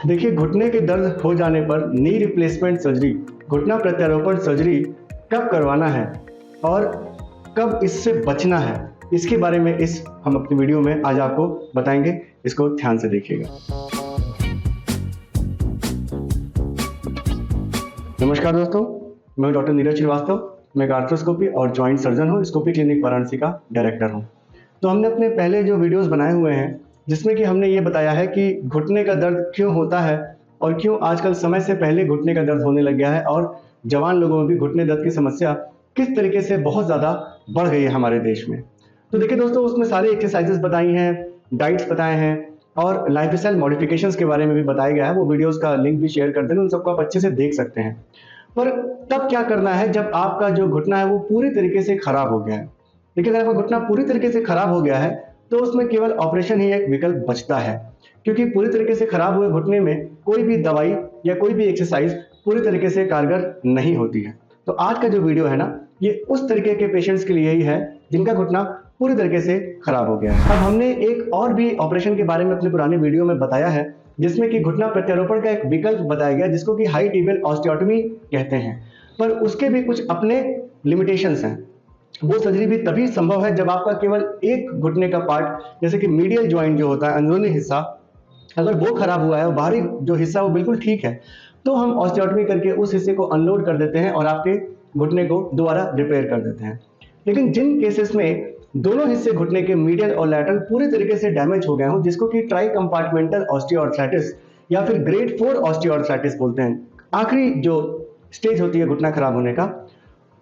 देखिए, घुटने के दर्द हो जाने पर नी रिप्लेसमेंट सर्जरी, घुटना प्रत्यारोपण सर्जरी कब करवाना है और कब इससे बचना है, इसके बारे में हम अपनी वीडियो में आज आपको बताएंगे। इसको ध्यान से देखिएगा। नमस्कार दोस्तों, मैं डॉक्टर नीरज श्रीवास्तव। मैं आर्थ्रोस्कोपी और जॉइंट सर्जन हूँ, स्कोपी क्लिनिक वाराणसी का डायरेक्टर हूँ। तो हमने अपने पहले जो वीडियोस बनाए हुए हैं जिसमें कि हमने ये बताया है कि घुटने का दर्द क्यों होता है और क्यों आजकल समय से पहले घुटने का दर्द होने लग गया है और जवान लोगों में भी घुटने दर्द की समस्या किस तरीके से बहुत ज़्यादा बढ़ गई है हमारे देश में। तो देखिए दोस्तों, उसमें सारे एक्सरसाइजेस बताई हैं, डाइट्स बताए हैं और लाइफस्टाइल मॉडिफिकेशंस के बारे में भी बताया गया है। वो वीडियोस का लिंक भी शेयर कर देंगे, उन सबको आप अच्छे से देख सकते हैं। पर तब क्या करना है जब आपका जो घुटना है वो पूरी तरीके से खराब हो गया है। देखिए, अगर आपका घुटना पूरी तरीके से खराब हो गया है तो उसमें केवल ऑपरेशन ही एक विकल्प बचता है, क्योंकि पूरी तरीके से खराब हुए घुटने में कोई भी दवाई या कोई भी एक्सरसाइज पूरी तरीके से कारगर नहीं होती है। तो आज का जो वीडियो है ना, ये उस तरीके के पेशेंट्स के लिए ही है जिनका घुटना पूरी तरीके से खराब हो गया है। अब हमने एक और भी ऑपरेशन के बारे में अपने पुराने वीडियो में बताया है, जिसमें कि घुटना प्रत्यारोपण का एक विकल्प बताया गया जिसको कि हाई टिबियल ऑस्टियोटॉमी कहते हैं। पर उसके भी कुछ अपने लिमिटेशंस हैं। वो सर्जरी भी तभी संभव है जब आपका केवल एक घुटने का पार्ट, जैसे कि मीडियल जॉइंट जो होता है, अंदरूनी हिस्सा, अगर वो खराब हुआ है और बाहरी जो हिस्सा वो बिल्कुल ठीक है, तो हम ऑस्टियोटॉमी करके उस हिस्से को अनलोड कर देते हैं और आपके घुटने को दोबारा रिपेयर कर देते हैं। लेकिन जिन केसेस में दोनों हिस्से घुटने के मीडियल और लैटरल पूरे तरीके से डैमेज हो गए हों, जिसको कि ट्राई कंपार्टमेंटल ऑस्टियोआर्थराइटिस या फिर ग्रेड 4 ऑस्टियोआर्थराइटिस बोलते हैं, आखिरी जो स्टेज होती है घुटना खराब होने का,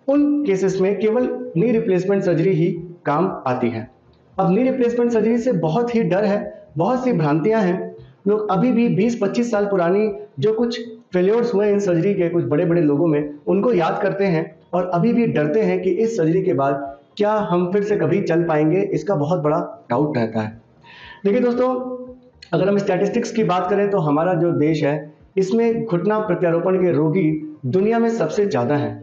उन केसेस में केवल नी रिप्लेसमेंट सर्जरी ही काम आती है। अब नी रिप्लेसमेंट सर्जरी से बहुत ही डर है, बहुत सी भ्रांतियां हैं। लोग अभी भी 20-25 साल पुरानी जो कुछ फेल्योर्स हुए इन सर्जरी के कुछ बड़े बड़े लोगों में, उनको याद करते हैं और अभी भी डरते हैं कि इस सर्जरी के बाद क्या हम फिर से कभी चल पाएंगे। इसका बहुत बड़ा डाउट रहता है। देखिए दोस्तों, अगर हम स्टैटिस्टिक्स की बात करें तो हमारा जो देश है, इसमें घुटना प्रत्यारोपण के रोगी दुनिया में सबसे ज़्यादा हैं।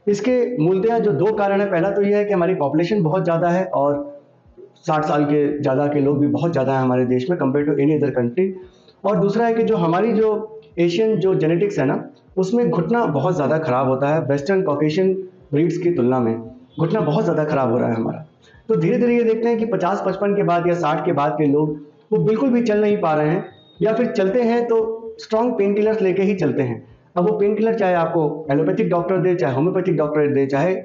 इसके मूलतः जो दो कारण है, पहला तो यह है कि हमारी पॉपुलेशन बहुत ज़्यादा है और 60 साल के ज़्यादा के लोग भी बहुत ज़्यादा हैं हमारे देश में compare to any other country. और दूसरा है कि जो हमारी जो एशियन जो जेनेटिक्स है ना, उसमें घुटना बहुत ज़्यादा खराब होता है। वेस्टर्न कॉकेशियन ब्रीड्स की तुलना में घुटना बहुत ज़्यादा खराब हो रहा है हमारा। तो धीरे धीरे ये देखते हैं कि 50-55 के बाद या 60 के बाद के लोग वो बिल्कुल भी चल नहीं पा रहे हैं, या फिर चलते हैं तो स्ट्रॉन्ग पेन किलर्स लेके ही चलते हैं। अब वो पेन किलर चाहे आपको एलोपैथिक डॉक्टर दे, चाहे होम्योपैथिक डॉक्टर दे, चाहे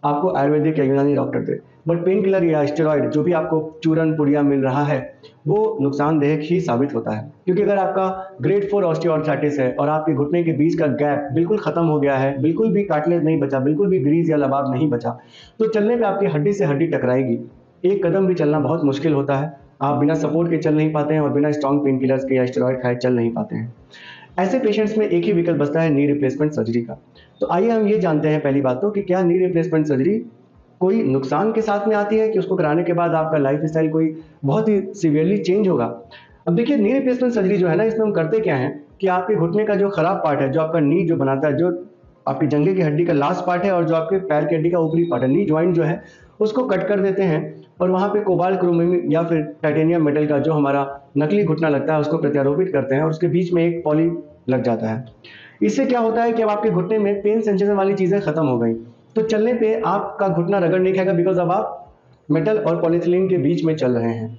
आपको आयुर्वेदिक या यूनानी doctor they, but pain killer या स्टेरॉइड जो भी आपको चूरन पुड़िया मिल रहा है वो नुकसानदेह ही साबित होता है। क्योंकि अगर आपका ग्रेड 4 ऑस्टियोआर्थराइटिस है और आपके घुटने के बीच का गैप बिल्कुल खत्म हो गया है, बिल्कुल भी कार्टिलेज नहीं बचा, बिल्कुल भी ग्रीस या लबाब नहीं बचा, तो चलने पे आपकी हड्डी से हड्डी टकराएगी। एक कदम भी चलना बहुत मुश्किल होता है। आप बिना सपोर्ट के चल नहीं पाते हैं और बिना स्ट्रॉन्ग पेन किलर्स के या स्टेरॉइड खाए चल नहीं पाते हैं। ऐसे पेशेंट्स में एक ही विकल्प बचता है, नी रिप्लेसमेंट सर्जरी का। तो आइए हम ये जानते हैं पहली बात तो कि क्या नी रिप्लेसमेंट सर्जरी कोई नुकसान के साथ में आती है, कि उसको कराने के बाद आपका लाइफस्टाइल कोई बहुत ही सीवियरली चेंज होगा। अब देखिए, नी रिप्लेसमेंट सर्जरी जो है ना, इसमें हम करते क्या है कि आपके घुटने का जो खराब पार्ट है, जो आपका नी जो बनाता है, जो आपकी जंघे की हड्डी का लास्ट पार्ट है और जो आपके पैर की हड्डी का ऊपरी पार्ट है, नी जॉइंट जो है, उसको कट कर देते हैं और वहाँ पे कोबाल्ट क्रोमियम या फिर टाइटेनियम मेटल का जो हमारा नकली घुटना लगता है उसको प्रत्यारोपित करते हैं और उसके बीच में एक पॉली लग जाता है। इससे क्या होता है कि अब आपके घुटने में पेन सेंसेशन वाली चीज़ें खत्म हो गई, तो चलने पे आपका घुटना रगड़ नहीं खाएगा, बिकॉज अब आप मेटल और पॉलीथिलीन के बीच में चल रहे हैं।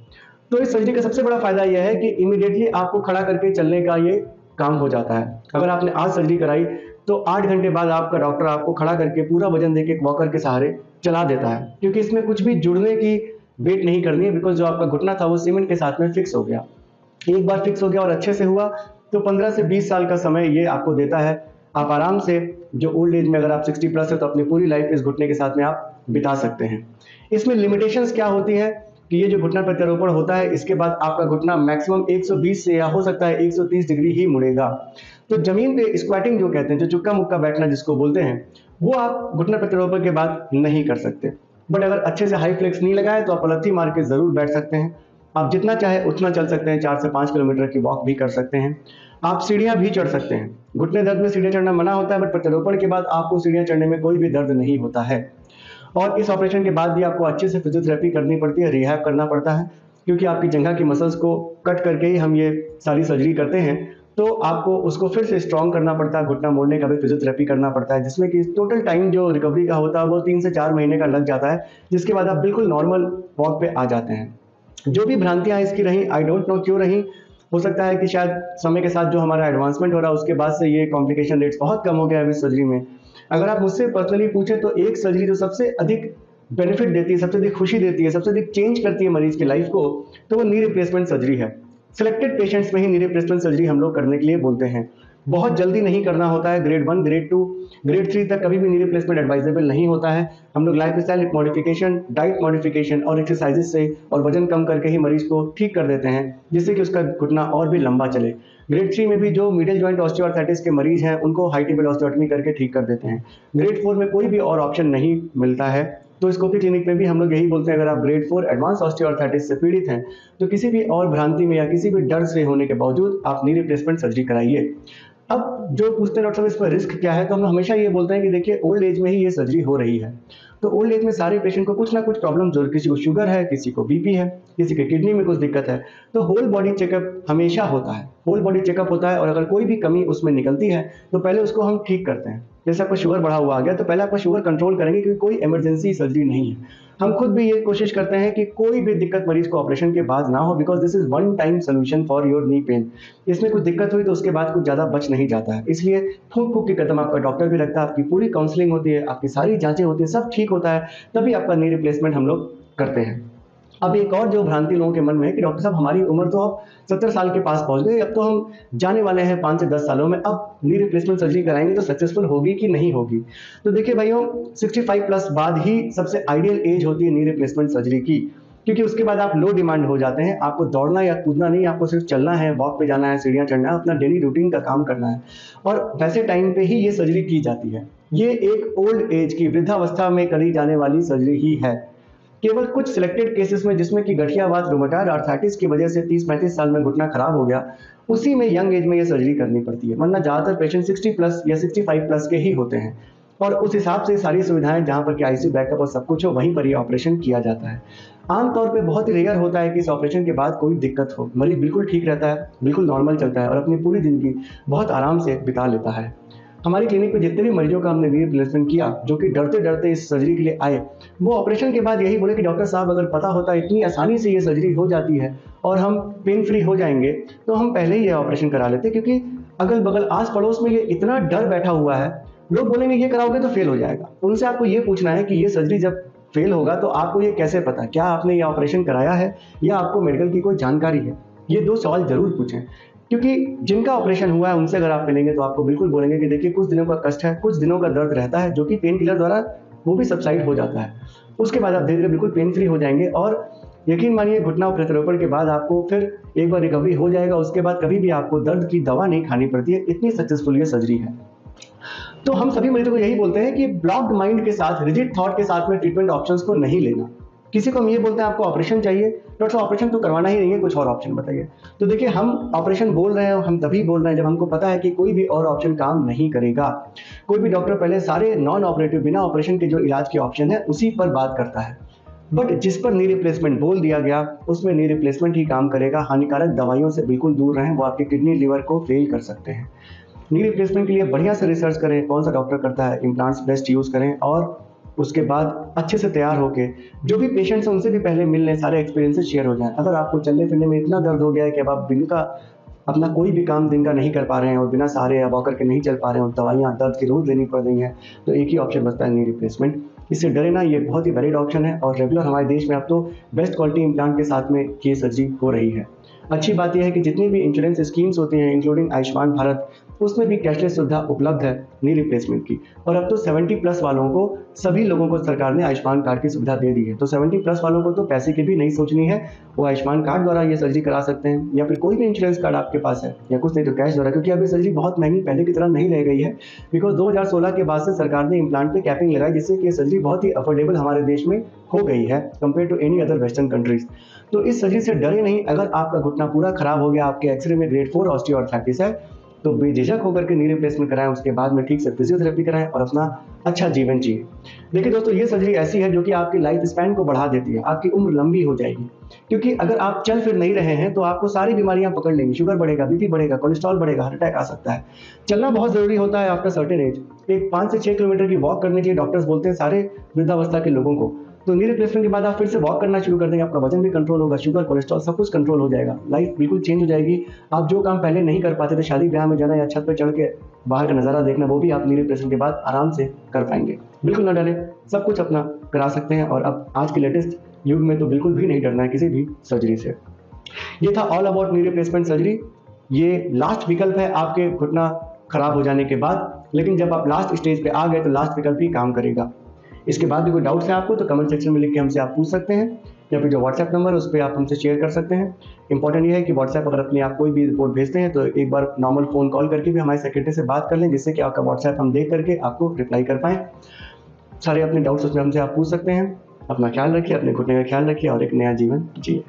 तो इस सर्जरी का सबसे बड़ा फायदा यह है कि इमीडिएटली आपको खड़ा करके चलने का ये काम हो जाता है। अगर आपने आज सर्जरी कराई तो 8 घंटे बाद आपका डॉक्टर आपको खड़ा करके पूरा वजन देके एक वॉकर के सहारे चला देता है, क्योंकि इसमें कुछ भी जुड़ने की वेट नहीं करनी है, बिकॉज जो आपका घुटना था वो सीमेंट के साथ में फिक्स हो गया। एक बार फिक्स हो गया और अच्छे से हुआ तो 15 से 20 साल का समय ये आपको देता है। आप आराम से जो ओल्ड एज में, अगर आप 60 प्लस है तो अपनी पूरी लाइफ इस घुटने के साथ में आप बिता सकते हैं। इसमें लिमिटेशंस क्या होती है कि ये जो घुटना प्रत्यारोपण होता है इसके बाद आपका घुटना मैक्सिमम 120 से या हो सकता है 130 डिग्री ही मुड़ेगा। तो जमीन पे स्क्वाटिंग जो कहते हैं, जो चुक्का मुक्का बैठना जिसको बोलते हैं, वो आप घुटना प्रत्यारोपण के बाद नहीं कर सकते। बट अगर अच्छे से हाई फ्लेक्स नहीं लगाए तो आप पलथी मार के जरूर बैठ सकते हैं। आप जितना चाहे उतना चल सकते हैं, 4 से 5 किलोमीटर की वॉक भी कर सकते हैं। आप सीढ़ियां भी चढ़ सकते हैं। घुटने दर्द में सीढ़ियां चढ़ना मना होता है, बट प्रत्यारोपण के बाद आपको सीढ़ियां चढ़ने में कोई भी दर्द नहीं होता है। और इस ऑपरेशन के बाद भी आपको अच्छे से फिजियोथेरेपी करनी पड़ती है, रिहैब करना पड़ता है, क्योंकि आपकी जंघा की मसल्स को कट करके ही हम ये सारी सर्जरी करते हैं। तो आपको उसको फिर से स्ट्रॉन्ग करना पड़ता है, घुटना मोड़ने का भी फिजियोथेरेपी करना पड़ता है, जिसमें कि टोटल टाइम जो रिकवरी का होता है वो 3 से 4 महीने का लग जाता है, जिसके बाद आप बिल्कुल नॉर्मल वॉक पे आ जाते हैं। जो भी भ्रांतियां इसकी रहीं, आई डोंट नो क्यों रहीं, हो सकता है कि शायद समय के साथ जो हमारा एडवांसमेंट हो रहा है उसके बाद से ये कॉम्प्लिकेशन रेट्स बहुत कम हो गया है इस सर्जरी में। अगर आप मुझसे पर्सनली पूछे तो एक सर्जरी जो सबसे अधिक बेनिफिट देती है, सबसे अधिक खुशी देती है, सबसे अधिक चेंज करती है मरीज की लाइफ को, तो वो नी रिप्लेसमेंट सर्जरी है। सिलेक्टेड पेशेंट्स में ही नी रिप्लेसमेंट सर्जरी हम लोग करने के लिए बोलते हैं। बहुत जल्दी नहीं करना होता है, ग्रेड 1, ग्रेड 2, ग्रेड 3 तक कभी भी नी रिप्लेसमेंट एडवाइजेबल नहीं होता है। हम लोग life style modification, diet modification और एक्सरसाइजेस से और वजन कम करके ही मरीज को ठीक कर देते हैं, जिससे कि उसका घुटना और भी लंबा चले। ग्रेड 3 में भी जो मिडिल जॉइंट ऑस्टियोआर्थराइटिस के मरीज हैं उनको हाई टेबल ऑस्टियोटमी करके ठीक कर देते हैं। ग्रेड 4 में कोई भी और ऑप्शन नहीं मिलता है, तो स्कोपी क्लिनिक में भी हम लोग यही बोलते हैं, अगर आप ग्रेड 4 एडवांस ऑस्टियोआर्थराइटिस से पीड़ित हैं तो किसी भी और भ्रांति में या किसी भी डर से होने के बावजूद आप नी रिप्लेसमेंट सर्जरी कराइए। अब जो पूछते हैं डॉक्टर साहब इस पर रिस्क क्या है, तो हम हमेशा ये बोलते हैं कि देखिए ओल्ड एज में ही ये सर्जरी हो रही है, तो ओल्ड एज में सारे पेशेंट को कुछ ना कुछ प्रॉब्लम जरूर, किसी को शुगर है, किसी को बीपी है, किसी के किडनी में कुछ दिक्कत है, तो होल बॉडी चेकअप हमेशा होता है। होल बॉडी चेकअप होता है और अगर कोई भी कमी उसमें निकलती है तो पहले उसको हम ठीक करते हैं। जैसे आपका शुगर बढ़ा हुआ आ गया तो पहले आपका शुगर कंट्रोल करेंगे, क्योंकि कोई इमरजेंसी सर्जरी नहीं है। हम खुद भी ये कोशिश करते हैं कि कोई भी दिक्कत मरीज को ऑपरेशन के बाद ना हो, because this is one time solution for your knee pain. इसमें कुछ दिक्कत हुई तो उसके बाद कुछ ज्यादा बच नहीं जाता है, इसलिए फूक फूक के कदम आपका डॉक्टर भी रखता है, आपकी पूरी काउंसलिंग होती है, आपकी सारी जांचें होती है, सब ठीक होता है, तभी आपका नी रिप्लेसमेंट हम लोग करते हैं। अब एक और जो भ्रांति लोगों के मन में है कि डॉक्टर साहब हमारी उम्र तो अब 70 साल के पास पहुंच गई, अब तो हम जाने वाले हैं 5 से 10 सालों में, अब नी रिप्लेसमेंट सर्जरी कराएंगे तो सक्सेसफुल होगी कि नहीं होगी। तो देखिए भाइयों, 65 प्लस बाद ही सबसे आइडियल एज होती है नी रिप्लेसमेंट सर्जरी की, क्योंकि उसके बाद आप लो डिमांड हो जाते हैं, आपको दौड़ना या कूदना नहीं, आपको सिर्फ चलना है, वॉक पे जाना है, सीढ़ियां चढ़ना है, अपना डेली रूटीन का काम करना है, और वैसे टाइम पे ही ये सर्जरी की जाती है। ये एक ओल्ड एज की, वृद्धावस्था में करी जाने वाली सर्जरी ही है। केवल कुछ सिलेक्टेड केसेस में, जिसमें कि गठियावात, रुमेटॉयड आर्थराइटिस की वजह से 30-35 साल में घुटना खराब हो गया, उसी में यंग एज में ये सर्जरी करनी पड़ती है, वरना ज्यादातर पेशेंट 60 प्लस या 65 प्लस के ही होते हैं, और उस हिसाब से सारी सुविधाएं जहां पर कि आईसीयू बैकअप और सब कुछ हो वहीं पर ये ऑपरेशन किया जाता है। आमतौर पे बहुत ही रेयर होता है कि इस ऑपरेशन के बाद कोई दिक्कत हो, मरीज बिल्कुल ठीक रहता है, बिल्कुल नॉर्मल चलता है और अपनी पूरी जिंदगी बहुत आराम से बिता लेता है। हमारी क्लिनिक में जितने भी मरीजों का हमने नी रिप्लेसमेंट किया, जो कि डरते डरते इस सर्जरी के लिए आए, वो ऑपरेशन के बाद यही बोले कि डॉक्टर साहब अगर पता होता इतनी आसानी से ये सर्जरी हो जाती है और हम पेन फ्री हो जाएंगे तो हम पहले ही ये ऑपरेशन करा लेते, क्योंकि अगल बगल आस पड़ोस में ये इतना डर बैठा हुआ है, लोग बोलेंगे ये कराओगे तो फेल हो जाएगा। उनसे आपको ये पूछना है कि ये सर्जरी जब फेल होगा तो आपको ये कैसे पता, क्या आपने ये ऑपरेशन कराया है या आपको मेडिकल की कोई जानकारी है? ये 2 सवाल जरूर पूछें, क्योंकि जिनका ऑपरेशन हुआ है उनसे अगर आप मिलेंगे तो आपको बिल्कुल बोलेंगे कि देखिए कुछ दिनों का कष्ट है, कुछ दिनों का दर्द रहता है, जो कि पेन किलर द्वारा वो भी सबसाइड हो जाता है। उसके बाद आप धीरे धीरे बिल्कुल पेन फ्री हो जाएंगे, और यकीन मानिए घुटना प्रत्यारोपण के बाद आपको फिर एक बार रिकवरी हो जाएगा, उसके बाद कभी भी आपको दर्द की दवा नहीं खानी पड़ती है, इतनी सक्सेसफुल ये सर्जरी है। तो हम सभी मरीजों को यही बोलते हैं कि ब्लॉक्ड माइंड के साथ, रिजिड थॉट के साथ में ट्रीटमेंट ऑप्शंस को नहीं लेना। किसी को हम ये बोलते हैं आपको ऑपरेशन चाहिए, डॉक्टर साहब ऑपरेशन तो करवाना ही नहीं है, कुछ और ऑप्शन बताइए। तो देखिए, हम ऑपरेशन बोल रहे हैं, हम तभी बोल रहे हैं जब हमको पता है कि कोई भी और ऑप्शन काम नहीं करेगा। कोई भी डॉक्टर पहले सारे नॉन ऑपरेटिव, बिना ऑपरेशन के जो इलाज के ऑप्शन है उसी पर बात करता है, बट जिस पर नी रिप्लेसमेंट बोल दिया गया उसमें नी रिप्लेसमेंट ही काम करेगा। हानिकारक दवाइयों से बिल्कुल दूर रहें, वो आपके किडनी लिवर को फेल कर सकते हैं। नी रिप्लेसमेंट के लिए बढ़िया से रिसर्च करें, कौन सा डॉक्टर करता है, इम्प्लांट्स बेस्ट यूज़ करें, और उसके बाद अच्छे से तैयार होके जो भी पेशेंट्स हैं उनसे भी पहले मिल लें, सारे एक्सपीरियंसेस शेयर हो जाएं। अगर आपको चलने फिरने में इतना दर्द हो गया है कि अब आप दिन का अपना कोई भी काम दिन का नहीं कर पा रहे हैं और बिना सहारे या वॉकर के नहीं चल पा रहे हैं और दवाइयाँ दर्द की रोज लेनी पड़ रही हैं, तो एक ही ऑप्शन बचता है नी रिप्लेसमेंट। इससे डरे ना, ये बहुत ही वैलिड ऑप्शन है और रेगुलर हमारे देश में अब तो बेस्ट क्वालिटी इम्प्लांट के साथ में ये सर्जरी हो रही है। अच्छी बात यह है कि जितनी भी इंश्योरेंस स्कीम्स होती हैं, इंक्लूडिंग आयुष्मान भारत, उसमें भी कैशलेस सुविधा उपलब्ध है नी रिप्लेसमेंट की। और अब तो 70 प्लस वालों को, सभी लोगों को सरकार ने आयुष्मान कार्ड की सुविधा दे दी है, तो 70 प्लस वालों को तो पैसे की भी नहीं सोचनी है, वो आयुष्मान कार्ड द्वारा ये सर्जरी करा सकते हैं, या फिर कोई भी इंश्योरेंस कार्ड आपके पास है, या कुछ नहीं तो कैश द्वारा, क्योंकि अब ये सर्जरी बहुत महंगी पहले की तरह नहीं रह गई है, बिकॉज 2016 के बाद से सरकार ने इम्प्लांट पे कैपिंग लगाई, जिससे कि ये सर्जरी बहुत ही अफोर्डेबल हमारे देश में हो गई है compare to any other western countries. तो इस सर्जरी से डरे नहीं। अगर आपका घुटना पूरा खराब हो गया, आपके एक्सरे में ग्रेड 4 ऑस्टियोआर्थराइटिस है, तो बेझिझक होकर के नी रिप्लेसमेंट कराएं, उसके बाद में ठीक से फिजियोथेरेपी कराएं और अपना अच्छा जीवन जिए। देखिए दोस्तों, ये सर्जरी ऐसी है जो कि आपकी लाइफ स्पैन को बढ़ा देती है, आपकी उम्र लंबी हो जाएगी। क्योंकि अगर आप चल फिर नहीं रहे हैं तो आपको सारी बीमारियां पकड़ लेंगी, शुगर बढ़ेगा, बीपी बढ़ेगा, कोलेस्ट्रॉल बढ़ेगा, हार्ट अटैक आ सकता है। चलना बहुत जरूरी होता है आफ्टर सर्टेन एज। एक 5 से 6 किलोमीटर की वॉक करनी चाहिए, डॉक्टर्स बोलते हैं सारे वृद्धावस्था के लोगों को। तो नी रिप्लेसमेंट के बाद आप फिर से वॉक करना शुरू कर देंगे, आपका वजन भी कंट्रोल होगा, शुगर कोलेस्ट्रॉल सब कुछ कंट्रोल हो जाएगा, लाइफ बिल्कुल चेंज हो जाएगी। आप जो काम पहले नहीं कर पाते थे, शादी ब्याह में जाना या छत पर चढ़ के बाहर का नज़ारा देखना, वो भी आप नी रिप्लेसमेंट के बाद आराम से कर पाएंगे। बिल्कुल ना डरें, सब कुछ अपना करा सकते हैं। और अब आज के लेटेस्ट युग में तो बिल्कुल भी नहीं डरना है किसी भी सर्जरी से। ये था all about knee replacement surgery. ये लास्ट विकल्प है आपके घुटना खराब हो जाने के बाद, लेकिन जब आप लास्ट स्टेज पे आ गए तो लास्ट विकल्प ही काम करेगा। इसके बाद भी कोई डाउट्स है आपको तो कमेंट सेक्शन में लिख के हमसे आप पूछ सकते हैं, या फिर जो व्हाट्सएप नंबर है उस पर आप हमसे शेयर कर सकते हैं। इंपॉर्टेंट ये है कि व्हाट्सएप अगर अपने आप कोई भी रिपोर्ट भेजते हैं तो एक बार नॉर्मल फ़ोन कॉल करके भी हमारे सेक्रेटरी से बात कर लें, जिससे कि आपका व्हाट्सएप हम देख करके आपको रिप्लाई कर पाएँ। सारे अपने डाउट्स उसमें हमसे आप पूछ सकते हैं। अपना ख्याल रखिए, अपने घुटने का ख्याल रखिए और एक नया जीवन जिए।